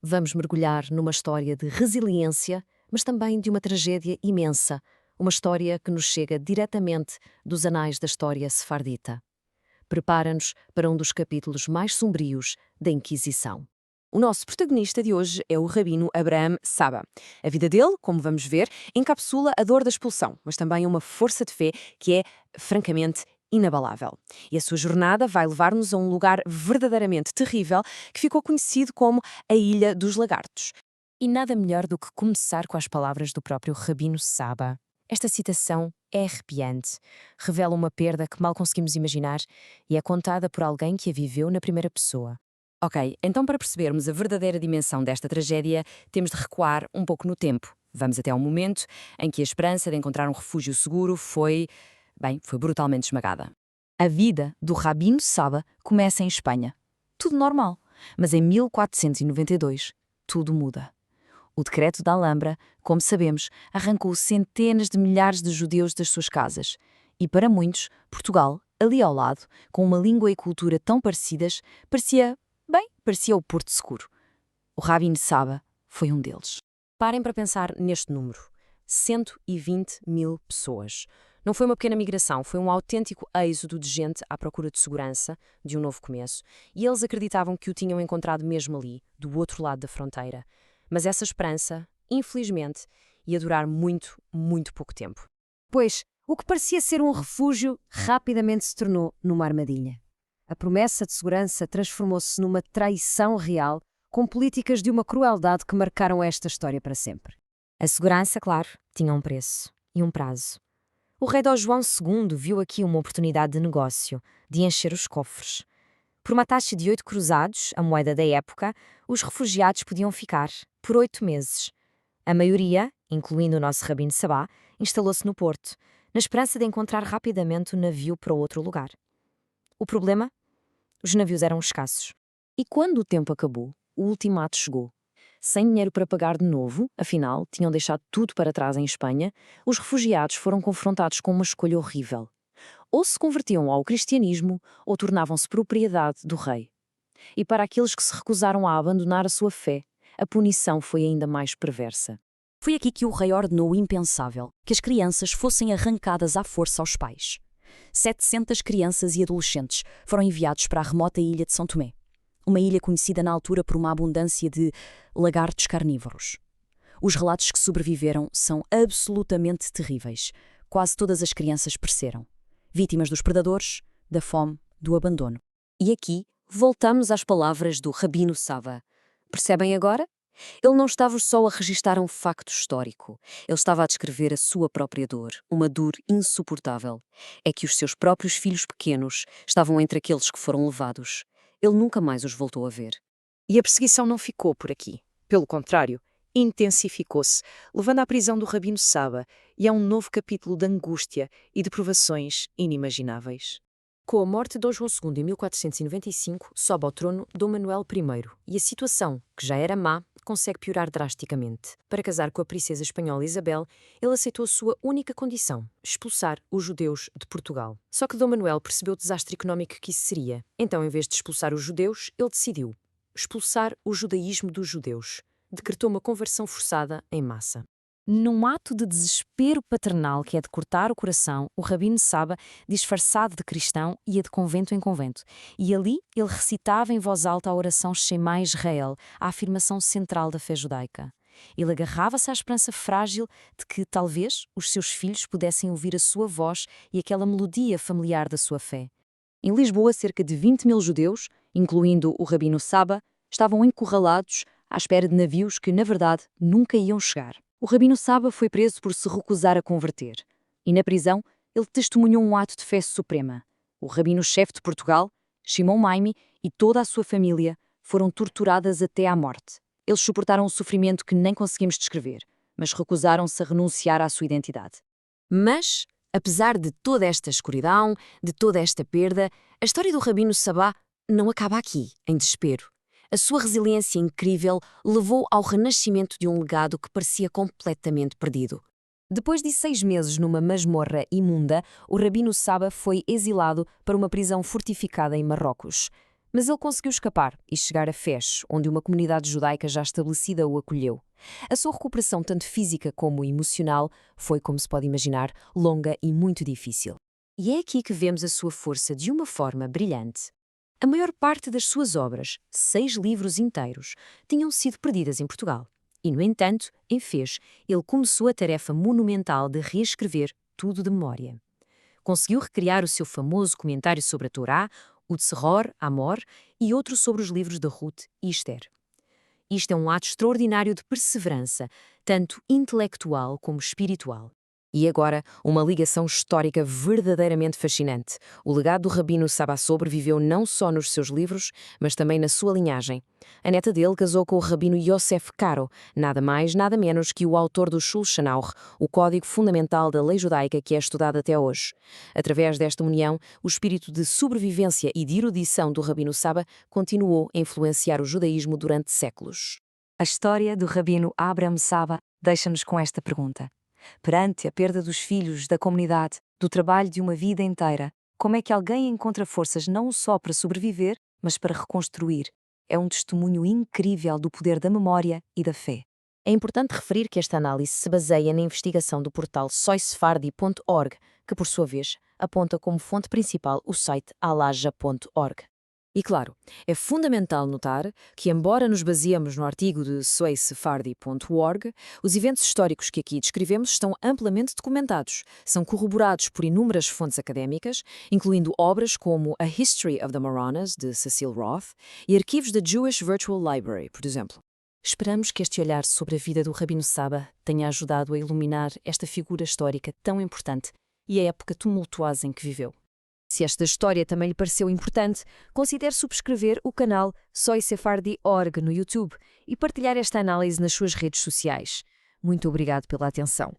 Vamos mergulhar numa história de resiliência, mas também de uma tragédia imensa, uma história que nos chega diretamente dos anais da história sefardita. Prepara-nos para um dos capítulos mais sombrios da Inquisição. O nosso protagonista de hoje é o rabino Abraham Saba. A vida dele, como vamos ver, encapsula a dor da expulsão, mas também uma força de fé que é, francamente, inabalável. E a sua jornada vai levar-nos a um lugar verdadeiramente terrível que ficou conhecido como a Ilha dos Lagartos. E nada melhor do que começar com as palavras do próprio rabino Saba. Esta citação é arrepiante, revela uma perda que mal conseguimos imaginar e é contada por alguém que a viveu na primeira pessoa. Ok, então para percebermos a verdadeira dimensão desta tragédia, temos de recuar um pouco no tempo. Vamos até ao momento em que a esperança de encontrar um refúgio seguro foi brutalmente esmagada. A vida do Rabino Saba começa em Espanha. Tudo normal. Mas em 1492, tudo muda. O decreto da Alhambra, como sabemos, arrancou centenas de milhares de judeus das suas casas. E para muitos, Portugal, ali ao lado, com uma língua e cultura tão parecidas, parecia o Porto Seguro. O Rabino Saba foi um deles. Parem para pensar neste número. 120 mil pessoas. Não foi uma pequena migração, foi um autêntico êxodo de gente à procura de segurança, de um novo começo, e eles acreditavam que o tinham encontrado mesmo ali, do outro lado da fronteira. Mas essa esperança, infelizmente, ia durar muito, muito pouco tempo. Pois, o que parecia ser um refúgio rapidamente se tornou numa armadilha. A promessa de segurança transformou-se numa traição real, com políticas de uma crueldade que marcaram esta história para sempre. A segurança, claro, tinha um preço e um prazo. O rei Dom João II viu aqui uma oportunidade de negócio, de encher os cofres. Por uma taxa de 8 cruzados, a moeda da época, os refugiados podiam ficar por 8 meses. A maioria, incluindo o nosso Rabino Saba, instalou-se no porto, na esperança de encontrar rapidamente o navio para outro lugar. O problema? Os navios eram escassos. E quando o tempo acabou, o ultimato chegou. Sem dinheiro para pagar de novo, afinal, tinham deixado tudo para trás em Espanha, os refugiados foram confrontados com uma escolha horrível. Ou se convertiam ao cristianismo, ou tornavam-se propriedade do rei. E para aqueles que se recusaram a abandonar a sua fé, a punição foi ainda mais perversa. Foi aqui que o rei ordenou o impensável, que as crianças fossem arrancadas à força aos pais. 700 crianças e adolescentes foram enviados para a remota ilha de São Tomé, uma ilha conhecida na altura por uma abundância de lagartos carnívoros. Os relatos que sobreviveram são absolutamente terríveis. Quase todas as crianças pereceram, vítimas dos predadores, da fome, do abandono. E aqui voltamos às palavras do Rabino Saba. Percebem agora? Ele não estava só a registar um facto histórico. Ele estava a descrever a sua própria dor, uma dor insuportável. É que os seus próprios filhos pequenos estavam entre aqueles que foram levados. Ele nunca mais os voltou a ver. E a perseguição não ficou por aqui. Pelo contrário, intensificou-se, levando à prisão do Rabino Saba e a um novo capítulo de angústia e de provações inimagináveis. Com a morte de Dom João II em 1495, sobe ao trono Dom Manuel I, e a situação, que já era má, consegue piorar drasticamente. Para casar com a princesa espanhola Isabel, ele aceitou a sua única condição: expulsar os judeus de Portugal. Só que Dom Manuel percebeu o desastre económico que isso seria. Então, em vez de expulsar os judeus, ele decidiu expulsar o judaísmo dos judeus. Decretou uma conversão forçada em massa. Num ato de desespero paternal que é de cortar o coração, o Rabino Saba, disfarçado de cristão, ia de convento em convento. E ali ele recitava em voz alta a oração Shema Israel, a afirmação central da fé judaica. Ele agarrava-se à esperança frágil de que, talvez, os seus filhos pudessem ouvir a sua voz e aquela melodia familiar da sua fé. Em Lisboa, cerca de 20 mil judeus, incluindo o Rabino Saba, estavam encurralados à espera de navios que, na verdade, nunca iam chegar. O Rabino Saba foi preso por se recusar a converter. E na prisão, ele testemunhou um ato de fé suprema. O rabino-chefe de Portugal, Shimon Maimi, e toda a sua família foram torturadas até à morte. Eles suportaram um sofrimento que nem conseguimos descrever, mas recusaram-se a renunciar à sua identidade. Mas, apesar de toda esta escuridão, de toda esta perda, a história do Rabino Saba não acaba aqui, em desespero. A sua resiliência incrível levou ao renascimento de um legado que parecia completamente perdido. Depois de 6 meses numa masmorra imunda, o Rabino Saba foi exilado para uma prisão fortificada em Marrocos. Mas ele conseguiu escapar e chegar a Fez, onde uma comunidade judaica já estabelecida o acolheu. A sua recuperação, tanto física como emocional, foi, como se pode imaginar, longa e muito difícil. E é aqui que vemos a sua força de uma forma brilhante. A maior parte das suas obras, 6 livros inteiros, tinham sido perdidas em Portugal. E, no entanto, em Fez, ele começou a tarefa monumental de reescrever tudo de memória. Conseguiu recriar o seu famoso comentário sobre a Torá, o Tzoror, Amor e outro sobre os livros de Ruth e Esther. Isto é um ato extraordinário de perseverança, tanto intelectual como espiritual. E agora, uma ligação histórica verdadeiramente fascinante. O legado do Rabino Saba sobreviveu não só nos seus livros, mas também na sua linhagem. A neta dele casou com o Rabino Yosef Karo, nada mais, nada menos que o autor do Shulchan Aruch, o código fundamental da lei judaica que é estudado até hoje. Através desta união, o espírito de sobrevivência e de erudição do Rabino Saba continuou a influenciar o judaísmo durante séculos. A história do Rabino Abraham Saba deixa-nos com esta pergunta. Perante a perda dos filhos, da comunidade, do trabalho de uma vida inteira, como é que alguém encontra forças não só para sobreviver, mas para reconstruir? É um testemunho incrível do poder da memória e da fé. É importante referir que esta análise se baseia na investigação do portal soysefardi.org, que, por sua vez, aponta como fonte principal o site alaja.org. E claro, é fundamental notar que, embora nos baseemos no artigo de soysefardi.org, os eventos históricos que aqui descrevemos estão amplamente documentados, são corroborados por inúmeras fontes académicas, incluindo obras como A History of the Marranas, de Cecil Roth, e arquivos da Jewish Virtual Library, por exemplo. Esperamos que este olhar sobre a vida do Rabino Saba tenha ajudado a iluminar esta figura histórica tão importante e a época tumultuosa em que viveu. Se esta história também lhe pareceu importante, considere subscrever o canal soysefardi.org no YouTube e partilhar esta análise nas suas redes sociais. Muito obrigado pela atenção.